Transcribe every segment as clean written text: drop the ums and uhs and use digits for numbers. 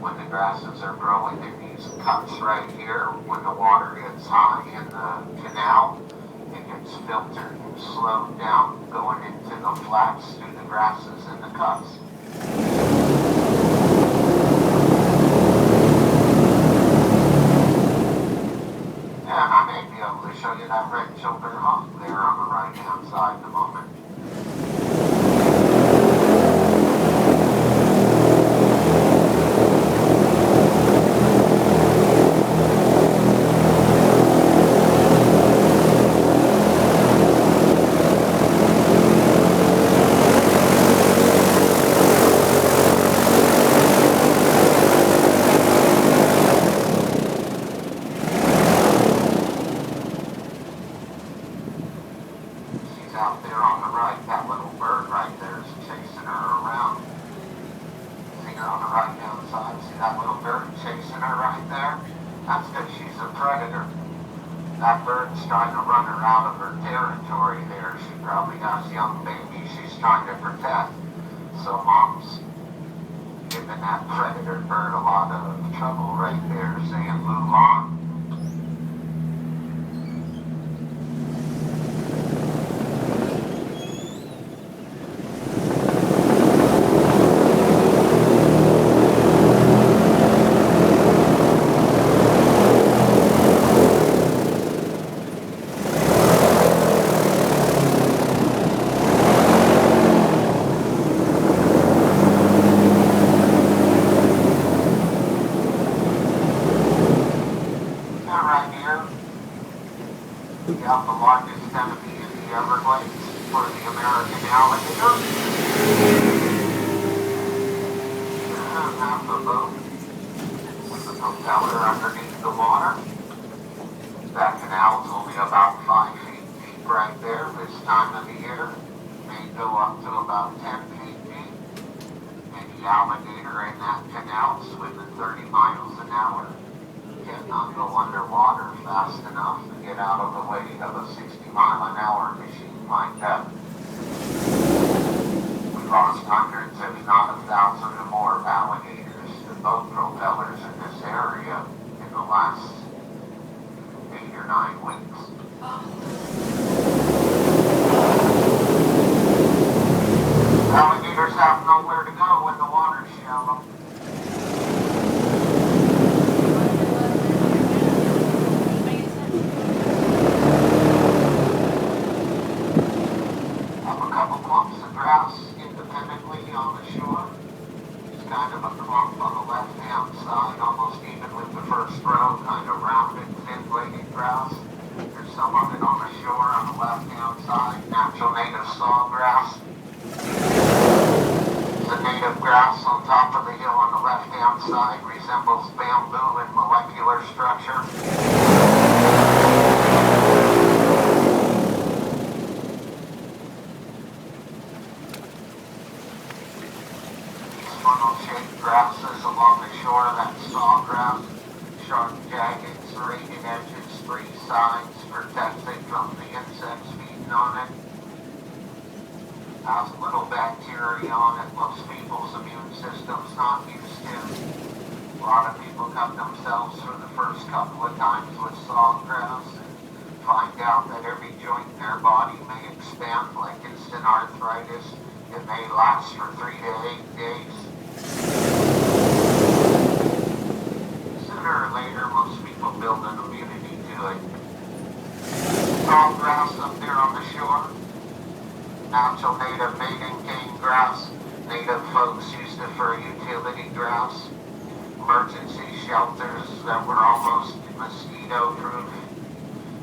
when the grasses are growing in these cuts right here, when the water gets high in the canal, it gets filtered and slowed down going into the flats through the grasses in the cuts. And I may be able to show you that red-shouldered hawk there on the right-hand side in a moment. Out there on the right, that little bird right there is chasing her around. See her on the right hand side? See that little bird chasing her right there? That's because she's a predator. That bird's trying to run her out of her territory there. She probably has young babies she's trying to protect. So mom's giving that predator bird a lot of trouble right there, saying move on. Out the largest enemy in the Everglades for the American alligator. And have the boat with the propeller underneath the water. That canal's only about 5 feet deep right there this time of the year. May go up to about 10 feet deep. And the alligator in that canal swimming 30 miles an hour cannot go underwater fast enough to get out of the way of a 60-mile-an-hour machine like that. We lost hundreds, if not 1,000 or more alligators to boat propellers in this area in the last 8 or 9 weeks. Alligators have nowhere to go when the water's shallow. Independently on the shore. It's kind of a clump on the left-hand side, almost even with the first row, kind of rounded, thin-bladed grass. There's some of it on the shore on the left-hand side, natural native sawgrass. The native grass on top of the hill on the left-hand side resembles bamboo in molecular structure. Funnel-shaped grasses along the shore, that sawgrass, sharp jagged, serrated edges, 3 sides, protects it from the insects feeding on it. Has a little bacteria on it, most people's immune system's not used to. A lot of people cut themselves for the first couple of times with sawgrass and find out that every joint in their body may expand like instant arthritis. It may last for 3 to 8 days. Sooner or later, most people build an immunity to it. Tall grass up there on the shore. Natural native mating cane grass. Native folks used it for utility grass. Emergency shelters that were almost mosquito-proof.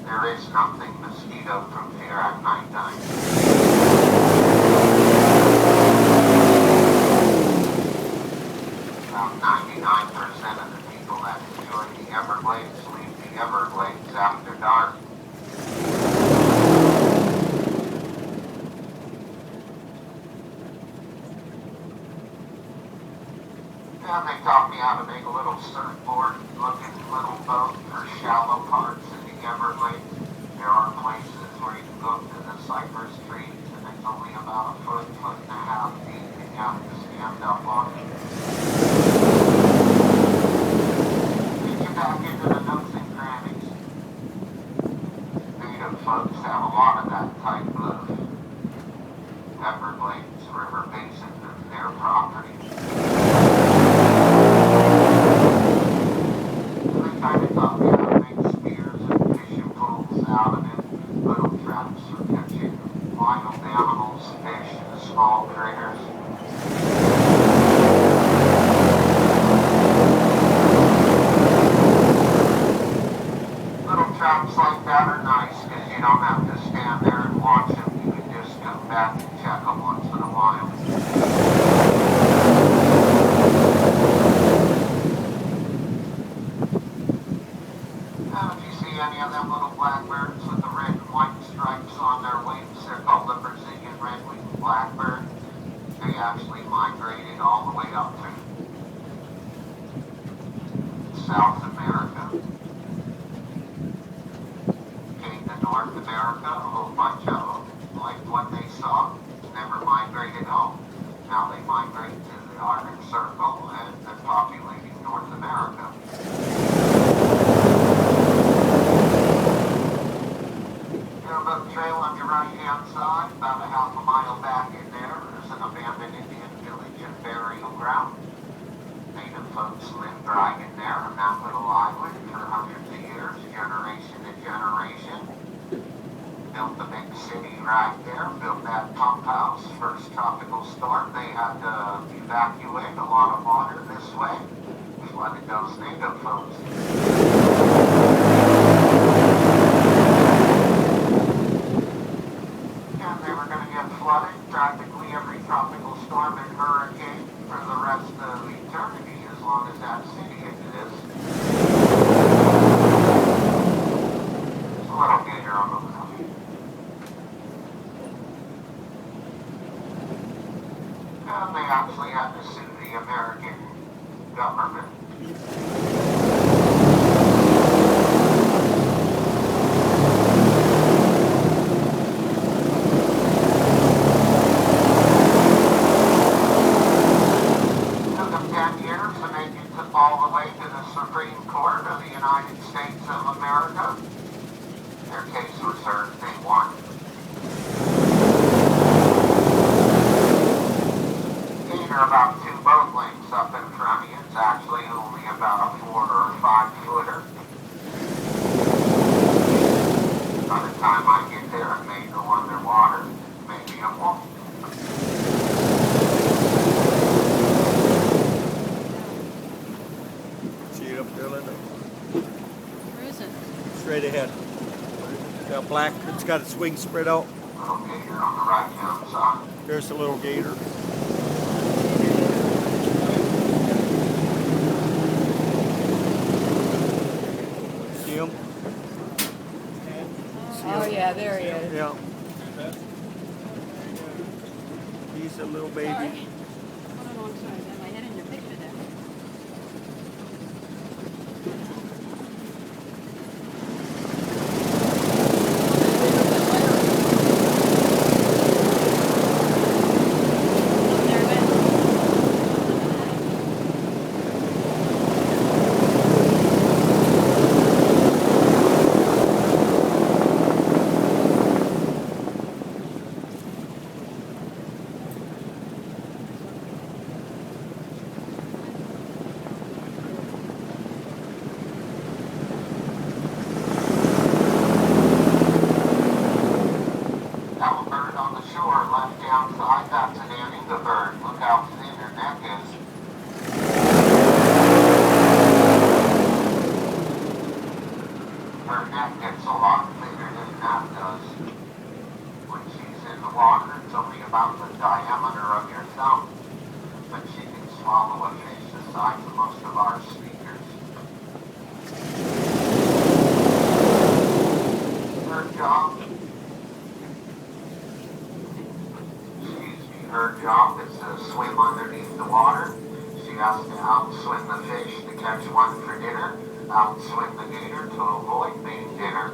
There is nothing mosquito-proof here at nighttime. About 99% of the people that enjoy the Everglades leave the Everglades after dark. And they taught me how to make a little surfboard-looking little boat for shallow parts in the Everglades. There are places where you can go to the cypress trees and it's only about a foot, 1.5 feet, and you have to stand up on it. South America. Came to North America, a whole bunch of them liked what they saw, never migrated home. Now they migrate to the Arctic Circle and they're populating North America. Airboat trail on your right-hand side, about a half a mile back in there, is an abandoned Indian village and burial ground. Native folks lived right in there on that little island for hundreds of years, generation to generation. Built the big city right there, built that pump house. First tropical storm, they had to evacuate a lot of water this way. Flooded those native folks. And they were going to get flooded practically every tropical storm and hurricane for the rest of eternity as long as that city exists. There's a little gator on the left. And they actually had to sue the American government. Took them 10 years to make it all the way to the Supreme Court of the United States of America. Their case was heard, they won. About 2 boat lengths up in front of you. It's actually only about a 4 or 5 footer. By the time I get there, it may go underwater. Maybe it won't. See it up there, Linda? Where is it? Straight ahead. Got black. It's got its wings spread out. Little gator on the right-hand side. There's the little gator. See him? Oh yeah, there he is. Yeah. He's a little baby. Sorry. Hold on one second. Am I hitting your picture there? Outside, that's an Indigo bird. Look how thin her neck is. Her neck gets a lot thinner than that does. When she's in the water, it's only about the diameter of your thumb. But she can swallow a fish the size of most of our speakers. Her job is to swim underneath the water. She has to outswim the fish to catch one for dinner, outswim the gator to avoid being dinner.